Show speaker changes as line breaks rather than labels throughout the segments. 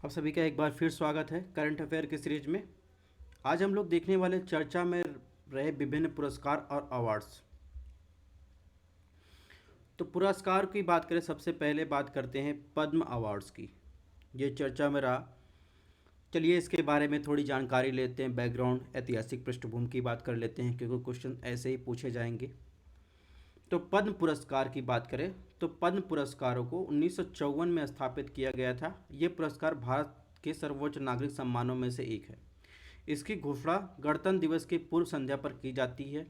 आप सभी का एक बार फिर स्वागत है करंट अफेयर की सीरीज में। आज हम लोग देखने वाले चर्चा में रहे विभिन्न पुरस्कार और अवार्ड्स। तो पुरस्कार की बात करें, सबसे पहले बात करते हैं पद्म अवार्ड्स की। ये चर्चा में रहा। चलिए इसके बारे में थोड़ी जानकारी लेते हैं, बैकग्राउंड ऐतिहासिक पृष्ठभूमि की बात कर लेते हैं, क्योंकि क्वेश्चन ऐसे ही पूछे जाएंगे। तो पद्म पुरस्कार की बात करें तो पद्म पुरस्कारों को 1954 में स्थापित किया गया था। ये पुरस्कार भारत के सर्वोच्च नागरिक सम्मानों में से एक है। इसकी घोषणा गणतंत्र दिवस की पूर्व संध्या पर की जाती है।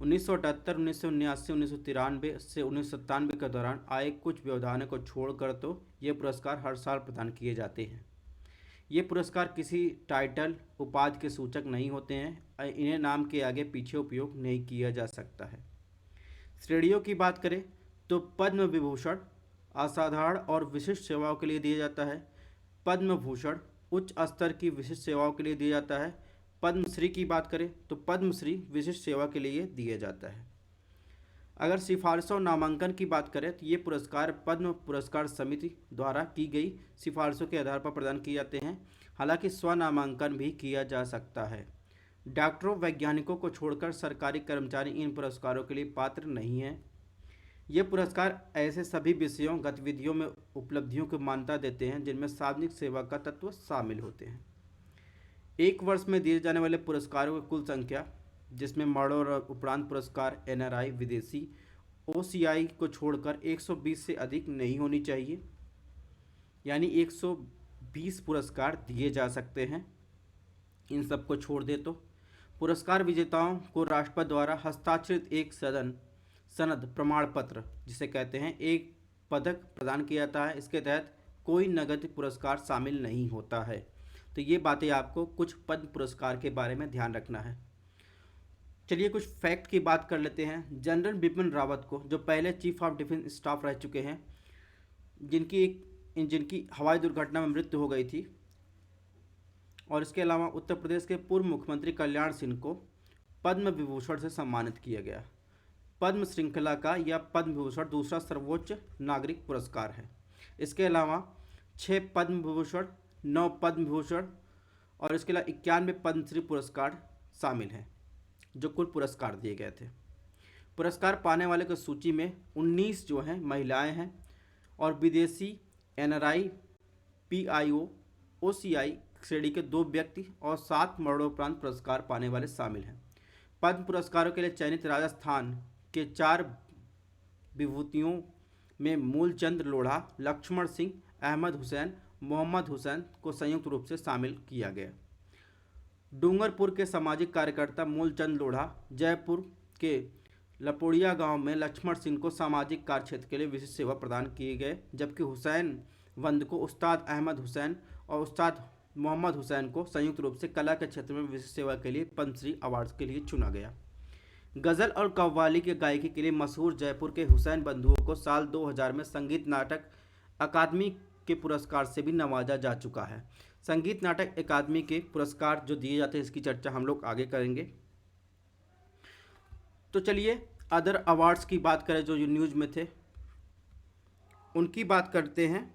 1978, 1979, 1993 से 1997 के दौरान आए कुछ व्यवधानों को छोड़कर तो ये पुरस्कार हर साल प्रदान किए जाते हैं। ये पुरस्कार किसी टाइटल उपाधि के सूचक नहीं होते हैं। इन्हें नाम के आगे पीछे उपयोग नहीं किया जा सकता है। श्रेणियों की बात करें तो पद्म विभूषण असाधारण और विशिष्ट सेवाओं के लिए दिया जाता है। पद्म भूषण उच्च स्तर की विशिष्ट सेवाओं के लिए दिया जाता है। पद्मश्री की बात करें तो पद्मश्री विशिष्ट सेवा के लिए दिया जाता है। अगर सिफारिशों और नामांकन की बात करें तो ये पुरस्कार पद्म पुरस्कार समिति द्वारा की गई सिफारिशों के आधार पर प्रदान किए जाते हैं। हालांकि स्वनामांकन भी किया जा सकता है। डॉक्टरों, वैज्ञानिकों को छोड़कर सरकारी कर्मचारी इन पुरस्कारों के लिए पात्र नहीं हैं। ये पुरस्कार ऐसे सभी विषयों गतिविधियों में उपलब्धियों को मान्यता देते हैं जिनमें सार्वजनिक सेवा का तत्व शामिल होते हैं। एक वर्ष में दिए जाने वाले पुरस्कारों की कुल संख्या, जिसमें मरणोत्तर और उपरांत पुरस्कार एनआरआई विदेशी ओसीआई को छोड़कर 120 से अधिक नहीं होनी चाहिए। यानी 120 पुरस्कार दिए जा सकते हैं। इन सब को छोड़ दे तो पुरस्कार विजेताओं को राष्ट्रपति द्वारा हस्ताक्षरित एक सनद प्रमाण पत्र, जिसे कहते हैं, एक पदक प्रदान किया जाता है। इसके तहत कोई नगद पुरस्कार शामिल नहीं होता है। तो ये बातें आपको कुछ पद्म पुरस्कार के बारे में ध्यान रखना है। चलिए कुछ फैक्ट की बात कर लेते हैं। जनरल बिपिन रावत को, जो पहले चीफ ऑफ डिफेंस स्टाफ रह चुके हैं, जिनकी हवाई दुर्घटना में मृत्यु हो गई थी, और इसके अलावा उत्तर प्रदेश के पूर्व मुख्यमंत्री कल्याण सिंह को पद्म विभूषण से सम्मानित किया गया। पद्म श्रृंखला का यह पद्म विभूषण दूसरा सर्वोच्च नागरिक पुरस्कार है। इसके अलावा 6 पद्म विभूषण, 9 पद्म भूषण और इसके अलावा 91 पद्मश्री पुरस्कार शामिल हैं, जो कुल पुरस्कार दिए गए थे। पुरस्कार पाने वाले की सूची में 19 जो हैं महिलाएं हैं, और विदेशी एनआरआई पीआईओ ओसीआई श्रेणी के 2 व्यक्ति और 7 मरणोपरांत पुरस्कार पाने वाले शामिल हैं। पद्म पुरस्कारों के लिए चयनित राजस्थान के 4 विभूतियों में मूलचंद लोढ़ा, लक्ष्मण सिंह, अहमद हुसैन, मोहम्मद हुसैन को संयुक्त रूप से शामिल किया गया। डूंगरपुर के सामाजिक कार्यकर्ता मूलचंद लोढ़ा, जयपुर के लपोड़िया गांव में लक्ष्मण सिंह को सामाजिक कार्य क्षेत्र के लिए विशिष्ट सेवा प्रदान किए गए, जबकि हुसैन वंद को उस्ताद अहमद हुसैन और उस्ताद मोहम्मद हुसैन को संयुक्त रूप से कला के क्षेत्र में विशिष्ट सेवा के लिए पद्मश्री अवार्ड के लिए चुना गया। गज़ल और कव्वाली के गायकी के लिए मशहूर जयपुर के हुसैन बंधुओं को साल 2000 में संगीत नाटक अकादमी के पुरस्कार से भी नवाजा जा चुका है। संगीत नाटक अकादमी के पुरस्कार जो दिए जाते हैं, इसकी चर्चा हम लोग आगे करेंगे। तो चलिए अदर अवार्ड्स की बात करें जो न्यूज़ में थे, उनकी बात करते हैं।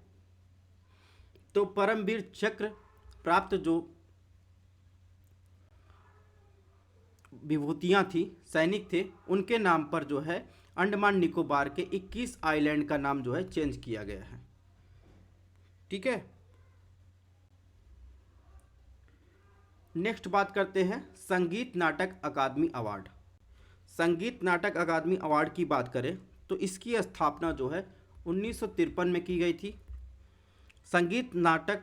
तो परमवीर चक्र प्राप्त जो विभूतियां थी, सैनिक थे, उनके नाम पर जो है अंडमान निकोबार के 21 आइलैंड का नाम जो है चेंज किया गया है। ठीक है, नेक्स्ट बात करते हैं संगीत नाटक अकादमी अवार्ड। संगीत नाटक अकादमी अवार्ड की बात करें तो इसकी स्थापना जो है 1953 में की गई थी। संगीत नाटक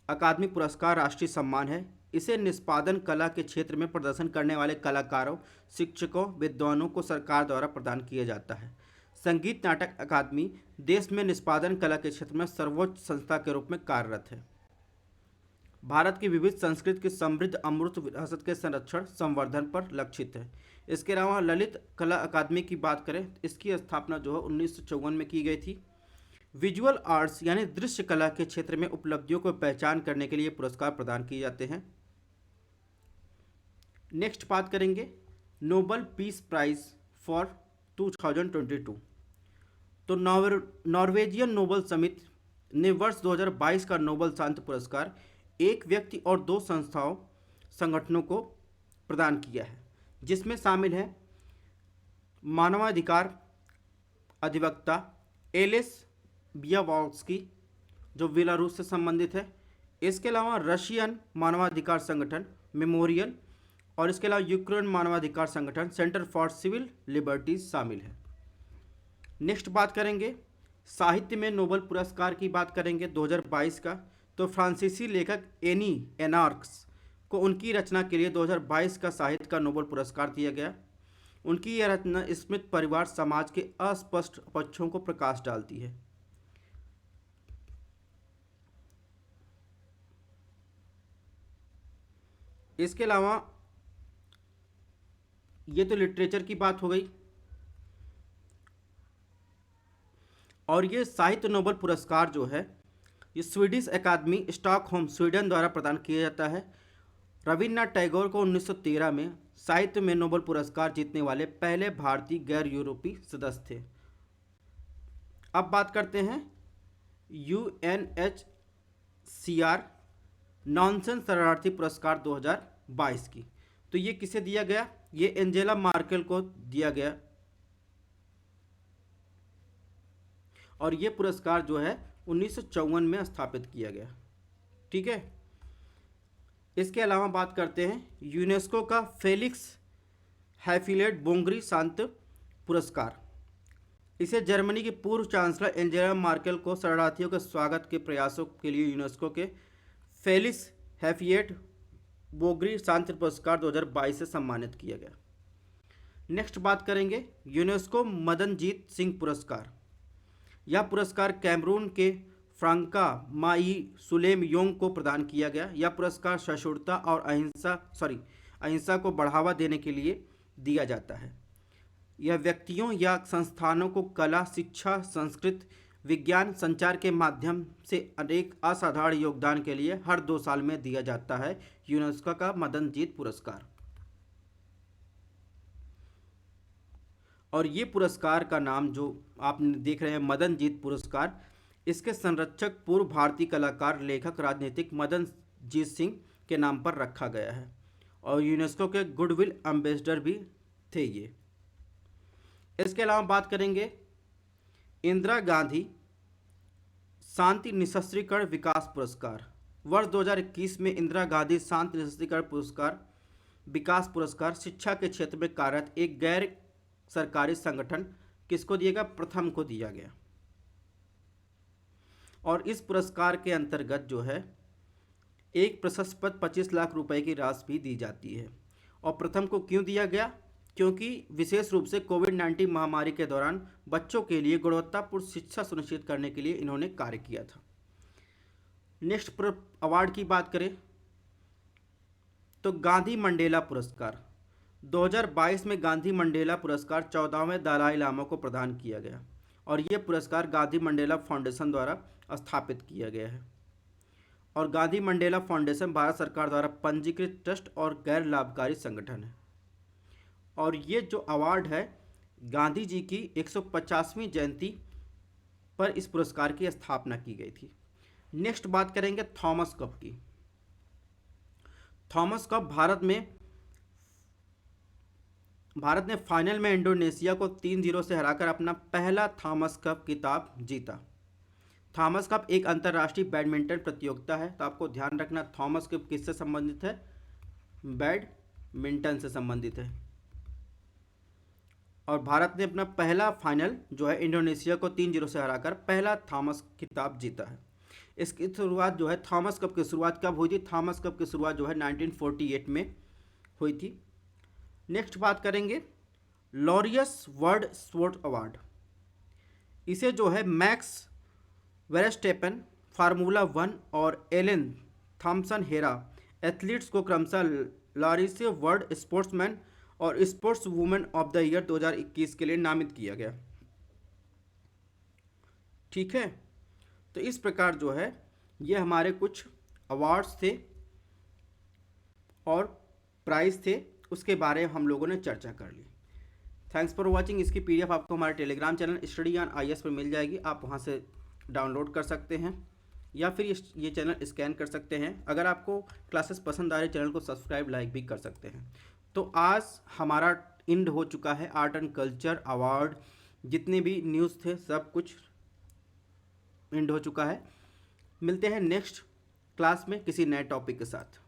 अकादमी पुरस्कार राष्ट्रीय सम्मान है। इसे निष्पादन कला के क्षेत्र में प्रदर्शन करने वाले कलाकारों, शिक्षकों, विद्वानों को सरकार द्वारा प्रदान किया जाता है। संगीत नाटक अकादमी देश में निष्पादन कला के क्षेत्र में सर्वोच्च संस्था के रूप में कार्यरत है। भारत की विविध संस्कृति की समृद्ध अमूर्त विरासत के संरक्षण संवर्धन पर लक्षित है। इसके अलावा ललित कला अकादमी की बात करें तो इसकी स्थापना जो है 1954 में की गई थी। विजुअल आर्ट्स यानी दृश्य कला के क्षेत्र में उपलब्धियों को पहचान करने के लिए पुरस्कार प्रदान किए जाते हैं। नेक्स्ट बात करेंगे नोबल पीस प्राइज फॉर 2022। तो नॉर्वेजियन नोबल समिति ने वर्ष 2022 का नोबेल शांति पुरस्कार एक व्यक्ति और दो संगठनों को प्रदान किया है, जिसमें शामिल है मानवाधिकार अधिवक्ता एलिस बियावॉल्स्की जो बेलारूस से संबंधित है। इसके अलावा रशियन मानवाधिकार संगठन मेमोरियल और इसके अलावा यूक्रेन मानवाधिकार संगठन सेंटर फॉर सिविल लिबर्टीज शामिल है। नेक्स्ट बात करेंगे साहित्य में नोबेल पुरस्कार की बात करेंगे 2022 का। तो फ्रांसीसी लेखक एनी एनार्क्स को उनकी रचना के लिए 2022 का साहित्य का नोबेल पुरस्कार दिया गया। उनकी यह रचना स्मिथ परिवार समाज के अस्पष्ट पक्षों को प्रकाश डालती है। इसके अलावा ये तो लिटरेचर की बात हो गई, और ये साहित्य नोबेल पुरस्कार जो है ये स्वीडिश अकादमी स्टॉकहोम स्वीडन द्वारा प्रदान किया जाता है। रविन्द्रनाथ टैगोर को 1913 में साहित्य में नोबेल पुरस्कार जीतने वाले पहले भारतीय गैर यूरोपीय सदस्य थे। अब बात करते हैं UNHCR नॉनसेंस शरणार्थी पुरस्कार 2022 की। तो ये किसे दिया गया? ये एंजेला मार्केल को दिया गया, और ये पुरस्कार जो है 1954 में स्थापित किया गया। ठीक है। इसके अलावा बात करते हैं यूनेस्को का फेलिक्स हैफिलेट बोंगरी शांति पुरस्कार। इसे जर्मनी की पूर्व चांसलर एंजेला मार्केल को शरणार्थियों के स्वागत के प्रयासों के लिए यूनेस्को के फेलिक्स हैफिलेट बोंगरी शांति पुरस्कार 2022 से सम्मानित किया गया। नेक्स्ट बात करेंगे यूनेस्को मदनजीत सिंह पुरस्कार। यह पुरस्कार कैमरून के फ्रांका माई सुलेम योंग को प्रदान किया गया। यह पुरस्कार सहिष्णुता और अहिंसा को बढ़ावा देने के लिए दिया जाता है। यह व्यक्तियों या संस्थानों को कला, शिक्षा, संस्कृति, विज्ञान, संचार के माध्यम से अनेक असाधारण योगदान के लिए हर 2 साल में दिया जाता है। यूनेस्को का मदनजीत पुरस्कार। और ये पुरस्कार का नाम जो आप देख रहे हैं मदनजीत पुरस्कार, इसके संरक्षक पूर्व भारतीय कलाकार, लेखक, राजनीतिक मदनजीत सिंह के नाम पर रखा गया है, और यूनेस्को के गुडविल एम्बेसडर भी थे ये। इसके अलावा बात करेंगे इंदिरा गांधी शांति निःशस्त्रीकरण विकास पुरस्कार। वर्ष 2021 में इंदिरा गांधी शांति निःशस्त्रीकरण विकास पुरस्कार शिक्षा के क्षेत्र में कार्यरत एक गैर सरकारी संगठन किसको दिया गया? प्रथम को दिया गया। और इस पुरस्कार के अंतर्गत जो है एक प्रशस्ति पत्र 25 लाख रुपए की राशि भी दी जाती है। और प्रथम को क्यों दिया गया? क्योंकि विशेष रूप से कोविड-19 महामारी के दौरान बच्चों के लिए गुणवत्तापूर्ण शिक्षा सुनिश्चित करने के लिए इन्होंने कार्य किया था। नेक्स्ट अवार्ड की बात करें तो गांधी मंडेला पुरस्कार 2022 में गांधी मंडेला पुरस्कार 14वें दलाई लामा को प्रदान किया गया, और यह पुरस्कार गांधी मंडेला फाउंडेशन द्वारा स्थापित किया गया है। और गांधी मंडेला फाउंडेशन भारत सरकार द्वारा पंजीकृत ट्रस्ट और गैर लाभकारी संगठन है। और ये जो अवार्ड है गांधी जी की 150वीं जयंती पर इस पुरस्कार की स्थापना की गई थी। नेक्स्ट बात करेंगे थॉमस कप की। थॉमस कप भारत ने फाइनल में इंडोनेशिया को 3-0 से हराकर अपना पहला थॉमस कप खिताब जीता। थॉमस कप एक अंतर्राष्ट्रीय बैडमिंटन प्रतियोगिता है, तो आपको ध्यान रखना थॉमस कप किससे संबंधित है? बैडमिंटन से संबंधित है। और भारत ने अपना पहला फाइनल जो है इंडोनेशिया को 3-0 से हराकर पहला थॉमस खिताब जीता है। इसकी शुरुआत जो है थॉमस कप की शुरुआत कब हुई थी? थॉमस कप की शुरुआत जो है 1948 में हुई थी। नेक्स्ट बात करेंगे लॉरियस वर्ल्ड स्पोर्ट अवार्ड। इसे जो है मैक्स वेरस्टेपन फार्मूला 1 और एलेन थॉम्सन हेरा एथलीट्स को क्रमशः लॉरियस वर्ल्ड स्पोर्ट्समैन और sports women of the year 2021 के लिए नामित किया गया। ठीक है, तो इस प्रकार जो है ये हमारे कुछ अवार्ड्स थे और प्राइज थे, उसके बारे में हम लोगों ने चर्चा कर ली। Thanks for watching. इसकी पीडीएफ आपको हमारे Telegram channel study on IAS पर मिल जाएगी, आप वहाँ से डाउनलोड कर सकते हैं या फिर ये चैनल स्कैन कर सकते हैं। अगर आपको क्लासेस पसंद आ रहे चैनल को सब्सक्राइब लाइक भी कर सकते हैं। तो आज हमारा एंड हो चुका है आर्ट एंड कल्चर अवार्ड, जितने भी न्यूज़ थे सब कुछ एंड हो चुका है। मिलते हैं नेक्स्ट क्लास में किसी नए टॉपिक के साथ।